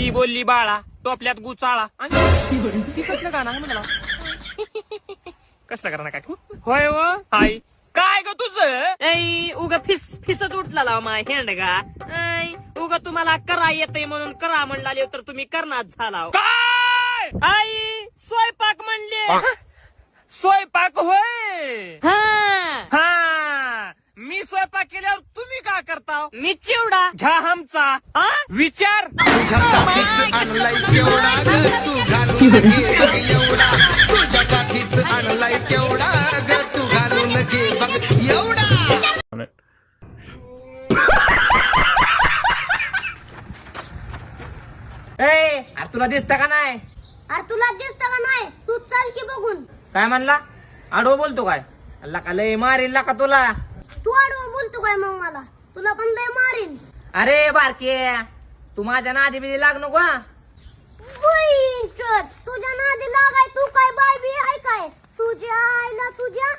ती बोलली बाळा टोपल्यात गुचाळा. ती कसलं गाणं आहे म्हणाला. कसलं करा ना काय होय हो हाय काय ग तुझं उगा फिसत उठला माय हेंड गा उगा तुम्हाला करा येतय म्हणून करा म्हणला तर तुम्ही करणार झाला काय आई स्वयंपाक म्हणले. स्वयंपाक होय हा मी स्वयंपाक केल्यावर तुम्ही काय करता. मी चिवडा झा हमचा विचार तुझ्यासाठीच आणलाय केवढा ग तू घालून घे बघ एवढा. तुझ्यासाठीच आणलाय केवढा ग तू घालून घे बघ एवढा. अरे तुला दिसत का नाही. अरे तुला दिसत का नाही. तू चल की बघून. काय म्हणला आडो बोलतो काय अल्ला का लय मारील का तुला. तू आडवं बोलतो काय मग मला. तुला पण लय मारीन. अरे बारके तू माझ्या नादी बिदी लाग नको. तुझ्या नादी लागाय तू काय बाय बी आहे काय. तुझ्या आईला तुझ्या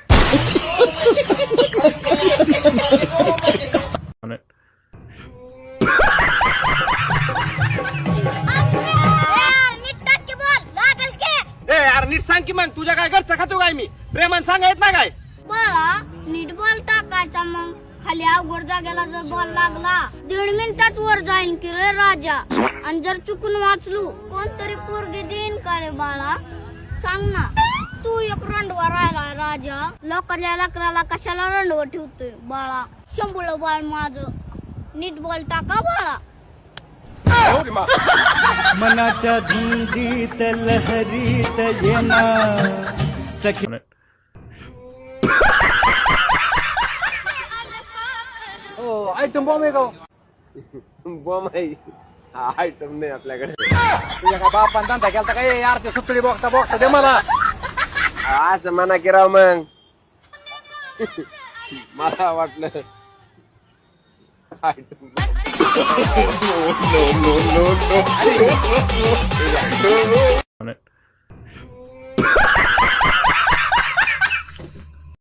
यार नीट सांग की मग तुझ्या काय घरचं खातो काय मी प्रेमान सांगायत ना काय. बाळा नीट बॉल टाकायचा. मग खाली अवघड जागेला जर बॉल लागला 1.5 मिनिटात वर जाईल की रे राजा. आणि जर चुकून वाचलो कोणतरी पोरगी देईन का रे बाळा सांग ना. तू एक रंडवा राहिला राजा. लोकांच्या लेकराला कशाला रंडवा ठेवतोय बाळा. शंभूळ बाळ माझं नीट बॉल टाका बाळा. मनाच्या धुंदीत लहरीत येना सखी. आयटम बॉम्ब आहे का. बॉम्ब आहे आयटम नाही आपल्याकडे. तुझ्या काय बापान धंदा केलता काय यार. ते सुतळी बॉक्स दे मला. असं म्हणा की राव मग. मला वाटलं आयटम.